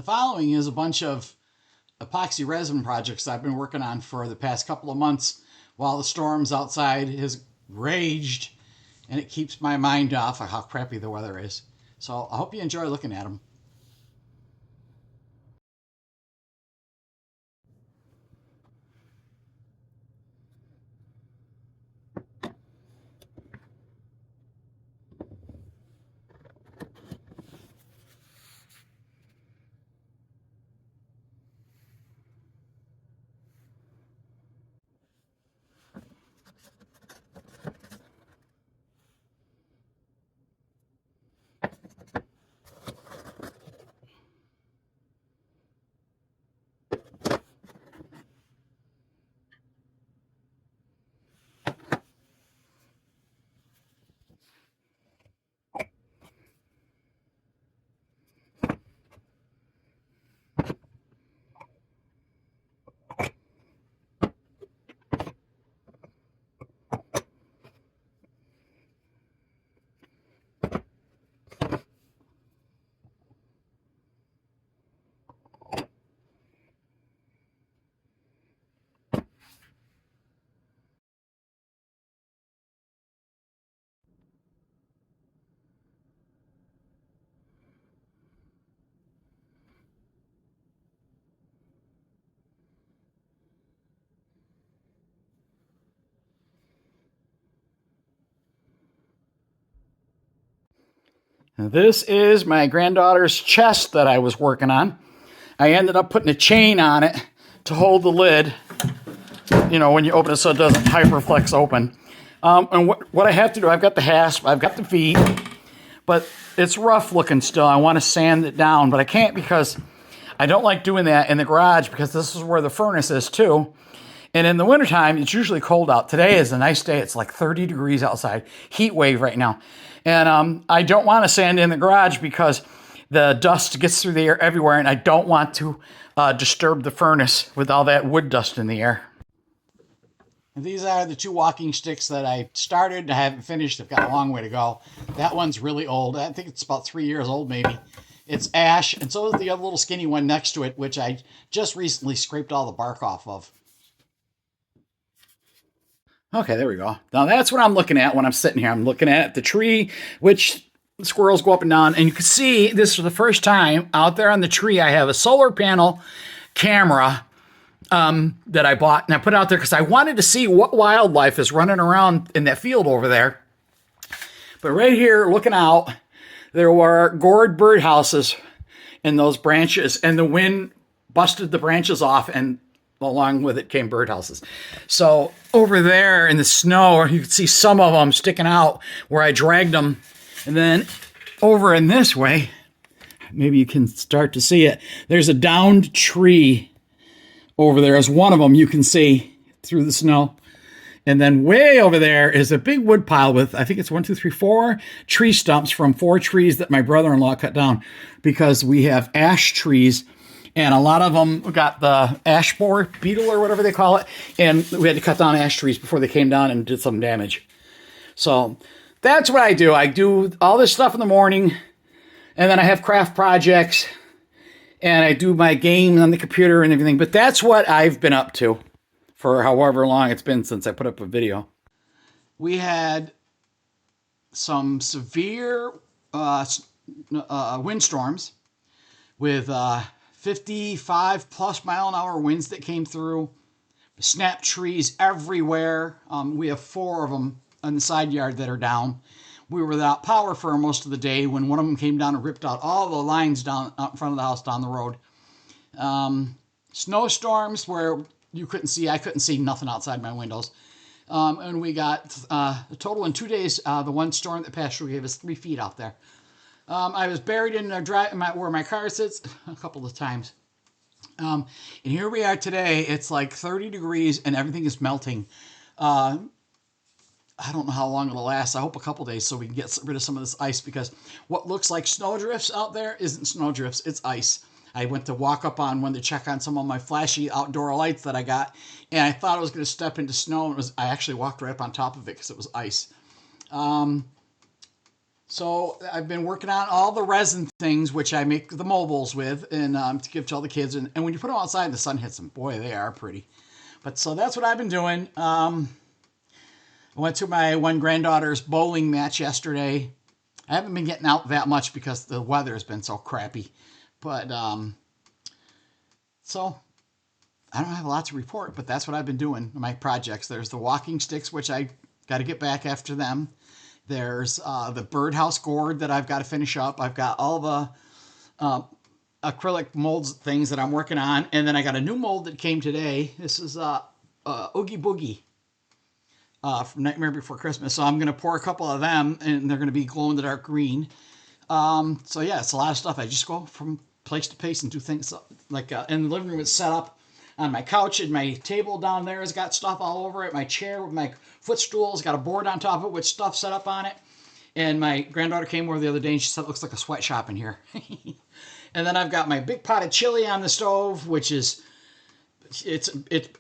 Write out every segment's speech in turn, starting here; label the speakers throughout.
Speaker 1: The following is a bunch of epoxy resin projects I've been working on for the past couple of months while the storms outside has raged, and it keeps my mind off of how crappy the weather is. So I hope you enjoy looking at them. This is my granddaughter's chest that I was working on. I ended up putting a chain on it to hold the lid, you know, when you open it so it doesn't hyperflex open. And what I have to do, I've got the hasp, I've got the feet, but it's rough looking still. I want to sand it down, but I can't because I don't like doing that in the garage because this is where the furnace is too. And in the wintertime, it's usually cold out. Today is a nice day. It's like 30 degrees outside. Heat wave right now. And I don't want to sand in the garage because the dust gets through the air everywhere, and I don't want to disturb the furnace with all that wood dust in the air. And these are the two walking sticks that I started. I haven't finished. I've got a long way to go. That one's really old. I think it's about 3 years old maybe. It's ash, and so is the other little skinny one next to it, which I just recently scraped all the bark off of. Okay, there we go. Now that's what I'm looking at when I'm sitting here. I'm looking at the tree, which squirrels go up and down. And you can see this for the first time out there on the tree. I have a solar panel camera that I bought. And I put it out there because I wanted to see what wildlife is running around in that field over there. But right here, looking out, there were gourd birdhouses in those branches. And the wind busted the branches off, and along with it came birdhouses. So over there in the snow, you can see some of them sticking out where I dragged them. And then over in this way, maybe you can start to see it. There's a downed tree over there. As one of them you can see through the snow. And then way over there is a big wood pile with, I think it's 4 tree stumps from 4 trees that my brother-in-law cut down because we have ash trees. And a lot of them got the ash borer beetle or whatever they call it. And we had to cut down ash trees before they came down and did some damage. So that's what I do. I do all this stuff in the morning. And then I have craft projects. And I do my games on the computer and everything. But that's what I've been up to for however long it's been since I put up a video. We had some severe windstorms with 55 plus mile an hour winds that came through, snapped trees everywhere. We have 4 of them on the side yard that are down. We were without power for most of the day when one of them came down and ripped out all the lines down out in front of the house down the road. Snowstorms where I couldn't see nothing outside my windows. And we got a total in 2 days, the one storm that passed through gave us 3 feet out there. I was buried in where my car sits a couple of times. And here we are today. It's like 30 degrees and everything is melting. I don't know how long it'll last. I hope a couple days so we can get rid of some of this ice because what looks like snowdrifts out there isn't snowdrifts. It's ice. I went to walk up on one to check on some of my flashy outdoor lights that I got, and I thought I was going to step into snow. I actually walked right up on top of it because it was ice. So I've been working on all the resin things, which I make the mobiles with, and to give to all the kids. And when you put them outside, the sun hits them. Boy, they are pretty. But so that's what I've been doing. I went to my one granddaughter's bowling match yesterday. I haven't been getting out that much because the weather has been so crappy. But so I don't have a lot to report, but that's what I've been doing. My projects. There's the walking sticks, which I got to get back after them. There's the Birdhouse gourd that I've got to finish up. I've got all the acrylic molds things that I'm working on. And then I got a new mold that came today. This is Oogie Boogie from Nightmare Before Christmas. So I'm going to pour a couple of them, and they're going to be glow in the dark green. So yeah, it's a lot of stuff. I just go from place to place and do things like in the living room. It's set up on my couch, and my table down there has got stuff all over it. My chair with my footstool has got a board on top of it with stuff set up on it. And my granddaughter came over the other day and she said, it looks like a sweatshop in here. And then I've got my big pot of chili on the stove, which is, it's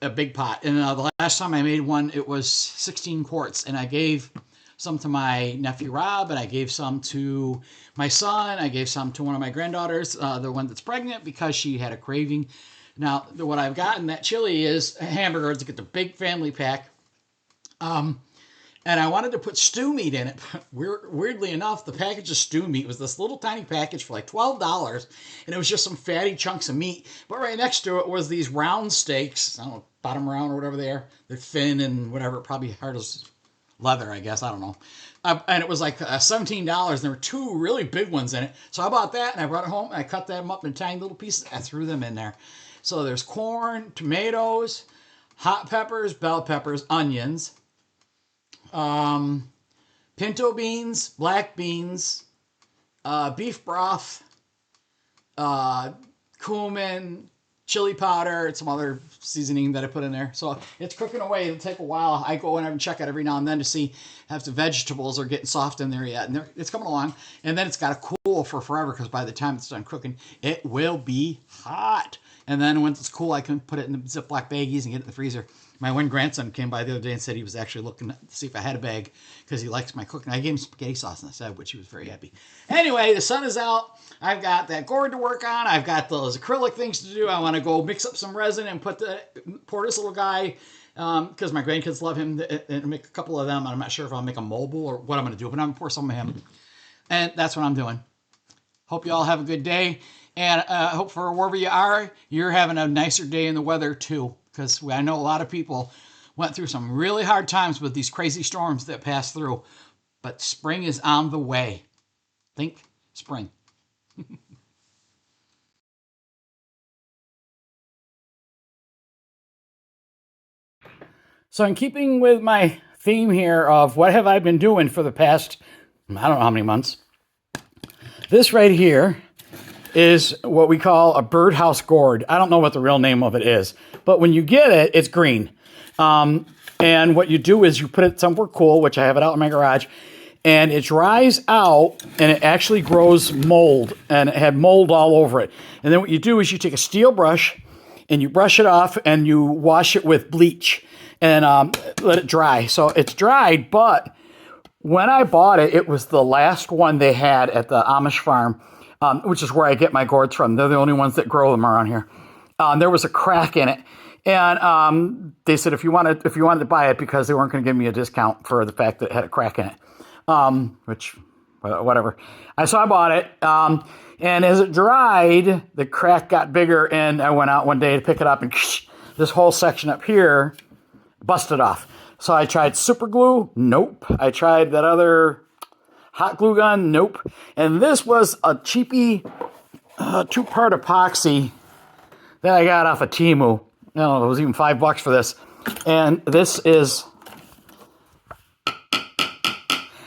Speaker 1: a big pot. And the last time I made one, it was 16 quarts. And I gave some to my nephew Rob, and I gave some to my son. I gave some to one of my granddaughters, the one that's pregnant, because she had a craving. Now, what I've got in that chili is a hamburger to get the big family pack. And I wanted to put stew meat in it. Weirdly enough, the package of stew meat was this little tiny package for like $12. And it was just some fatty chunks of meat. But right next to it was these round steaks. I don't know, bottom round or whatever they are. They're thin and whatever, probably hard as leather, I guess. I don't know. And it was like $17. And there were two really big ones in it. So I bought that and I brought it home. And I cut them up in tiny little pieces. I threw them in there. So there's corn, tomatoes, hot peppers, bell peppers, onions, pinto beans, black beans, beef broth, cumin, chili powder, and some other seasoning that I put in there. So it's cooking away. It'll take a while. I go in and check it every now and then to see if the vegetables are getting soft in there yet. And it's coming along. And then it's got to cool for forever, because by the time it's done cooking, it will be hot. And then once it's cool, I can put it in the Ziploc baggies and get it in the freezer. My one grandson came by the other day and said he was actually looking to see if I had a bag because he likes my cooking. I gave him spaghetti sauce instead, which he was very happy. Anyway, the sun is out. I've got that gourd to work on. I've got those acrylic things to do. I want to go mix up some resin and pour this little guy, because my grandkids love him, and make a couple of them. I'm not sure if I'll make a mobile or what I'm going to do, but I'm going to pour some of him. And that's what I'm doing. Hope you all have a good day. And I hope for wherever you are, you're having a nicer day in the weather too. Because I know a lot of people went through some really hard times with these crazy storms that passed through. But spring is on the way. Think spring. So in keeping with my theme here of what have I been doing for the past, I don't know how many months, this right here is what we call a Birdhouse gourd. I don't know what the real name of it is, but when you get it, it's green. And what you do is you put it somewhere cool, which I have it out in my garage, and it dries out, and it actually grows mold, and it had mold all over it. And then what you do is you take a steel brush, and you brush it off, and you wash it with bleach, and let it dry. So it's dried, but when I bought it, it was the last one they had at the Amish farm, which is where I get my gourds from. They're the only ones that grow them around here. There was a crack in it. And they said if you wanted to buy it, because they weren't going to give me a discount for the fact that it had a crack in it, which, whatever. So I bought it. And as it dried, the crack got bigger, and I went out one day to pick it up, and this whole section up here busted off. So I tried super glue. Nope. I tried that other hot glue gun. Nope. And this was a cheapy 2-part epoxy that I got off of Temu. I don't know, it was even $5 for this. And this is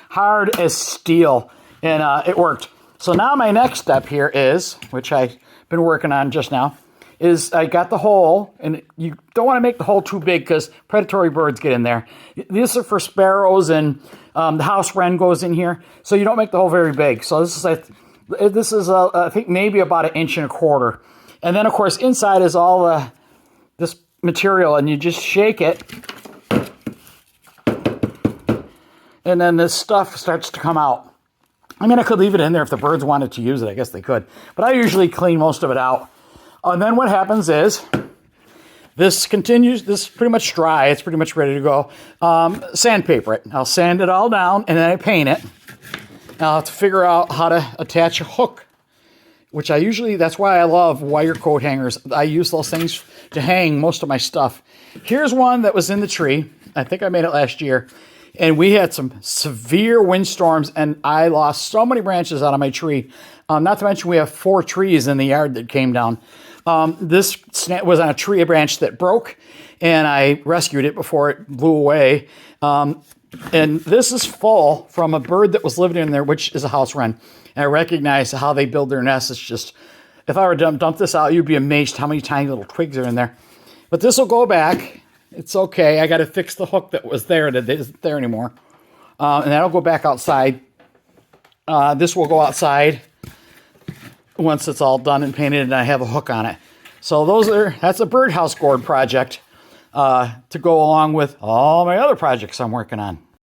Speaker 1: hard as steel. And it worked. So now my next step here is, which I've been working on just now, is I got the hole, and you don't want to make the hole too big because predatory birds get in there. These are for sparrows, and the house wren goes in here, so you don't make the hole very big. So this is I think maybe about 1.25 inches. And then of course inside is all this material, and you just shake it, and then this stuff starts to come out. I mean, I could leave it in there if the birds wanted to use it. I guess they could. But I usually clean most of it out. And then what happens is this continues. This is pretty much dry. It's pretty much ready to go. Sandpaper it. I'll sand it all down, and then I paint it. I'll have to figure out how to attach a hook, which I usually, that's why I love wire coat hangers. I use those things to hang most of my stuff. Here's one that was in the tree. I think I made it last year. And we had some severe windstorms, and I lost so many branches out of my tree. Not to mention we have 4 trees in the yard that came down. This was on a tree branch that broke, and I rescued it before it blew away. And this is full from a bird that was living in there, which is a house wren. And I recognize how they build their nests. It's just, if I were to dump this out, you'd be amazed how many tiny little twigs are in there. But this will go back. It's okay. I got to fix the hook that was there that isn't there anymore. And that'll go back outside. This will go outside once it's all done and painted and I have a hook on it. So that's a birdhouse gourd project to go along with all my other projects I'm working on.